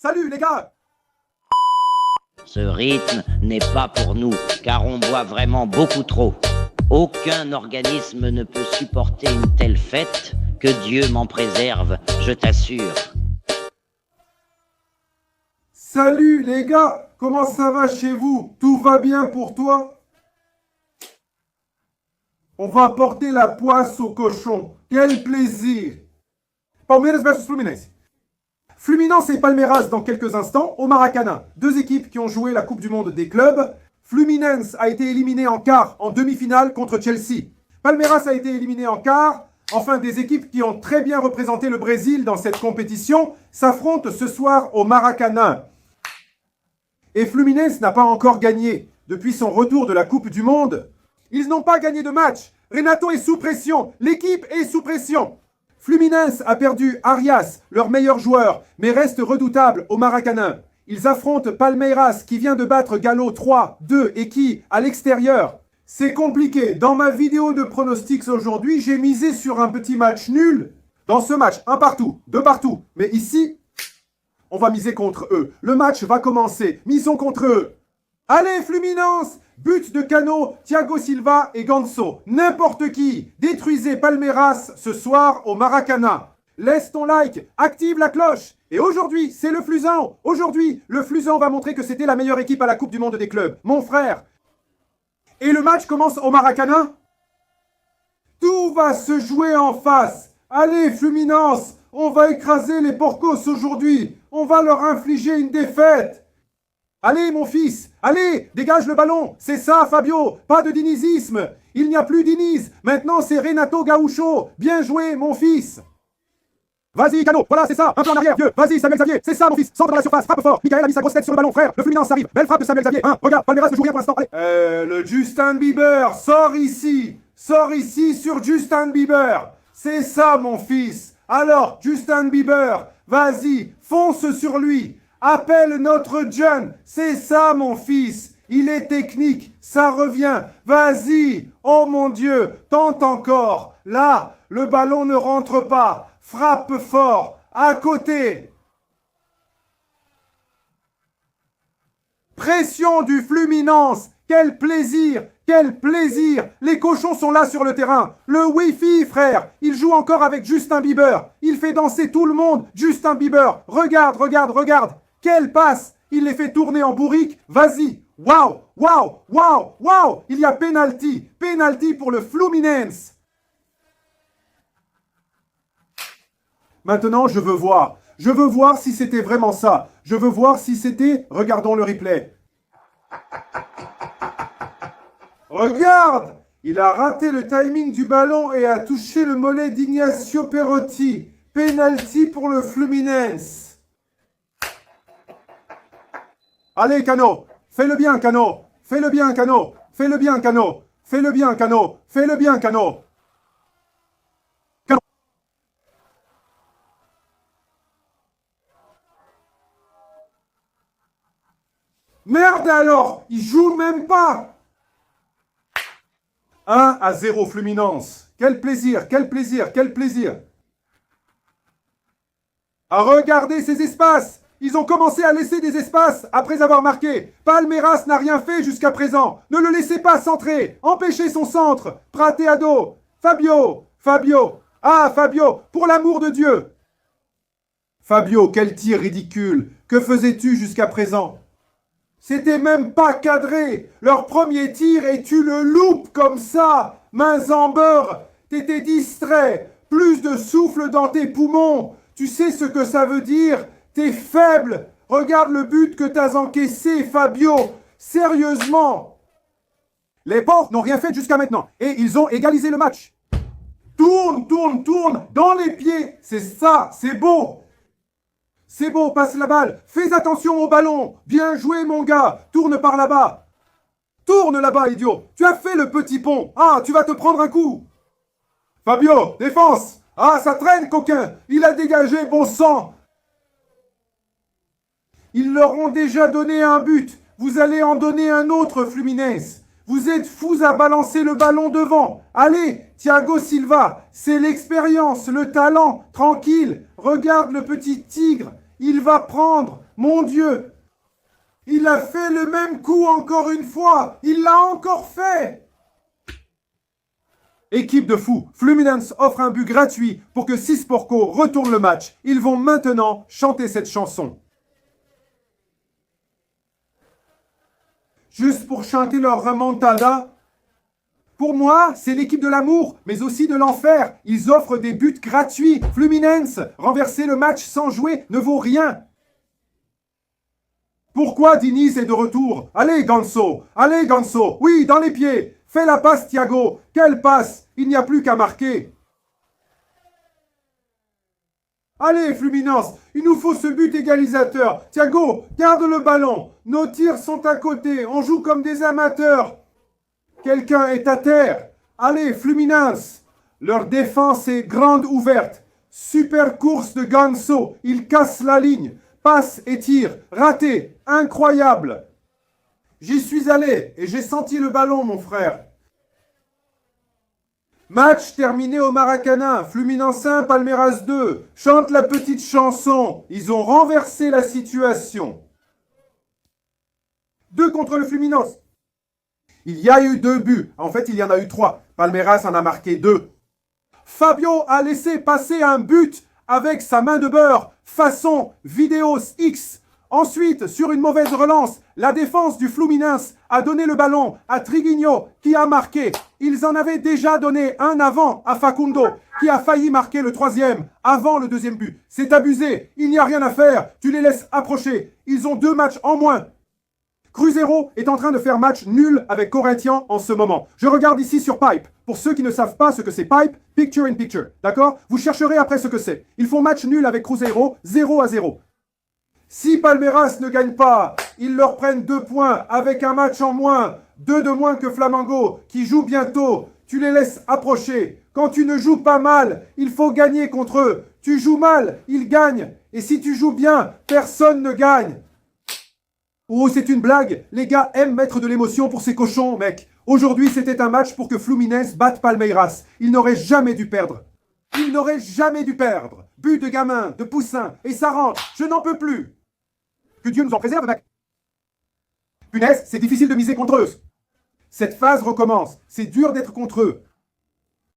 Salut les gars! Ce rythme n'est pas pour nous, car on boit vraiment beaucoup trop. Aucun organisme ne peut supporter une telle fête, que Dieu m'en préserve, je t'assure. Salut les gars! Comment ça va chez vous? Tout va bien pour toi? On va porter la poisse au cochon. Quel plaisir! Palmeiras versus Fluminense. Fluminense et Palmeiras dans quelques instants au Maracanã. Deux équipes qui ont joué la Coupe du Monde des clubs. Fluminense a été éliminé en quart, en demi-finale contre Chelsea. Palmeiras a été éliminé en quart. Enfin, des équipes qui ont très bien représenté le Brésil dans cette compétition s'affrontent ce soir au Maracanã. Et Fluminense n'a pas encore gagné depuis son retour de la Coupe du Monde. Ils n'ont pas gagné de match. Renato est sous pression. L'équipe est sous pression. Fluminense a perdu Arias, leur meilleur joueur, mais reste redoutable au Maracanã. Ils affrontent Palmeiras qui vient de battre Galo 3-2 et qui, à l'extérieur, c'est compliqué. Dans ma vidéo de pronostics aujourd'hui, j'ai misé sur un petit match nul. Dans ce match, un partout, deux partout. Mais ici, on va miser contre eux. Le match va commencer. Misons contre eux. Allez, Fluminense! But de Cano, Thiago Silva et Ganso. N'importe qui. Détruisez Palmeiras ce soir au Maracanã. Laisse ton like, active la cloche. Et aujourd'hui, c'est le Flusan. Aujourd'hui, le Flusan va montrer que c'était la meilleure équipe à la Coupe du Monde des clubs. Mon frère. Et le match commence au Maracanã. Tout va se jouer en face. Allez, Fluminense, on va écraser les Porcos aujourd'hui. On va leur infliger une défaite. Allez, mon fils, allez, dégage le ballon. C'est ça, Fabio, pas de dinizisme. Il n'y a plus d'Iniz. Maintenant, c'est Renato Gaúcho. Bien joué, mon fils. Vas-y, Cano, voilà, c'est ça, un peu en arrière, vieux. Vas-y, Samuel Xavier, c'est ça, mon fils. Centre dans la surface, frappe fort. Michael a mis sa grosse tête sur le ballon, frère. Le Fluminense arrive. Belle frappe de Samuel Xavier. Hein, regarde, Palmeiras ne joue rien pour l'instant. Allez. Le Justin Bieber, sors ici. Sors ici sur Justin Bieber. C'est ça, mon fils. Alors, Justin Bieber, vas-y, fonce sur lui. Appelle notre John. C'est ça, mon fils. Il est technique. Ça revient. Vas-y. Oh mon Dieu. Tente encore. Là, le ballon ne rentre pas. Frappe fort. À côté. Pression du Fluminense. Quel plaisir. Quel plaisir. Les cochons sont là sur le terrain. Le Wi-Fi, frère. Il joue encore avec Justin Bieber. Il fait danser tout le monde. Justin Bieber. Regarde, regarde, regarde. Quelle passe. Il les fait tourner en bourrique. Vas-y. Waouh, waouh, waouh, waouh. Il y a penalty. Penalty pour le Fluminense. Maintenant, je veux voir. Je veux voir si c'était vraiment ça. Je veux voir si c'était... Regardons le replay. Regarde! Il a raté le timing du ballon et a touché le mollet d'Ignacio Perotti. Penalty pour le Fluminense. Allez, Cano! Fais-le bien, Cano! Fais-le bien, Cano! Fais-le bien, Cano! Fais-le bien, Cano! Fais-le bien, Cano! Cano! Merde alors! Il joue même pas! 1-0 Fluminense. Quel plaisir, quel plaisir, quel plaisir. À regarder ces espaces. Ils ont commencé à laisser des espaces après avoir marqué. Palmeiras n'a rien fait jusqu'à présent. Ne le laissez pas centrer. Empêchez son centre. Prateado. Fabio. Fabio. Ah, Fabio, pour l'amour de Dieu. Fabio, quel tir ridicule. Que faisais-tu jusqu'à présent? C'était même pas cadré. Leur premier tir et tu le loupes comme ça. Mains en beurre. T'étais distrait. Plus de souffle dans tes poumons. Tu sais ce que ça veut dire? T'es faible. Regarde le but que t'as encaissé, Fabio. Sérieusement. Les Porcs n'ont rien fait jusqu'à maintenant. Et ils ont égalisé le match. Tourne, tourne, tourne. Dans les pieds. C'est ça. C'est beau. C'est beau, passe la balle. Fais attention au ballon. Bien joué, mon gars. Tourne par là-bas. Tourne là-bas, idiot. Tu as fait le petit pont. Ah, tu vas te prendre un coup. Fabio, défense. Ah, ça traîne, coquin. Il a dégagé, bon sang. Ils leur ont déjà donné un but. Vous allez en donner un autre, Fluminense. Vous êtes fous à balancer le ballon devant. Allez, Thiago Silva, c'est l'expérience, le talent. Tranquille, regarde le petit tigre. Il va prendre. Mon Dieu. Il a fait le même coup encore une fois. Il l'a encore fait. Équipe de fous. Fluminense offre un but gratuit pour que Cisporco retourne le match. Ils vont maintenant chanter cette chanson. Juste pour chanter leur remontada. Pour moi, c'est l'équipe de l'amour, mais aussi de l'enfer. Ils offrent des buts gratuits. Fluminense, renverser le match sans jouer ne vaut rien. Pourquoi Diniz est de retour? Allez Ganso, oui, dans les pieds. Fais la passe Thiago. Quelle passe? Il n'y a plus qu'à marquer. Allez Fluminense, il nous faut ce but égalisateur. Thiago, garde le ballon. Nos tirs sont à côté, on joue comme des amateurs. Quelqu'un est à terre. Allez, Fluminense. Leur défense est grande ouverte. Super course de Ganso. Il casse la ligne. Passe et tire. Raté. Incroyable. J'y suis allé et j'ai senti le ballon, mon frère. Match terminé au Maracanã. Fluminense 1, Palmeiras 2. Chante la petite chanson. Ils ont renversé la situation. 2 contre le Fluminense. Il y a eu 2 buts. En fait, il y en a eu 3. Palmeiras en a marqué 2. Fabio a laissé passer un but avec sa main de beurre, façon Vidéos X. Ensuite, sur une mauvaise relance, la défense du Fluminense a donné le ballon à Triguinho qui a marqué. Ils en avaient déjà donné un avant à Facundo qui a failli marquer le 3e avant le 2e but. C'est abusé. Il n'y a rien à faire. Tu les laisses approcher. Ils ont 2 matchs en moins. Cruzeiro est en train de faire match nul avec Corinthians en ce moment. Je regarde ici sur Pipe. Pour ceux qui ne savent pas ce que c'est Pipe, Picture in Picture. D'accord? Vous chercherez après ce que c'est. Ils font match nul avec Cruzeiro, 0-0. Si Palmeiras ne gagne pas, ils leur prennent 2 points avec un match en moins. 2 de moins que Flamengo, qui joue bientôt. Tu les laisses approcher. Quand tu ne joues pas mal, il faut gagner contre eux. Tu joues mal, ils gagnent. Et si tu joues bien, personne ne gagne. Oh, c'est une blague. Les gars aiment mettre de l'émotion pour ces cochons, mec. Aujourd'hui, c'était un match pour que Fluminense batte Palmeiras. Ils n'auraient jamais dû perdre. Ils n'auraient jamais dû perdre. But de gamin, de poussin, et ça rentre. Je n'en peux plus. Que Dieu nous en préserve, mec. Punaise, c'est difficile de miser contre eux. Cette phase recommence. C'est dur d'être contre eux.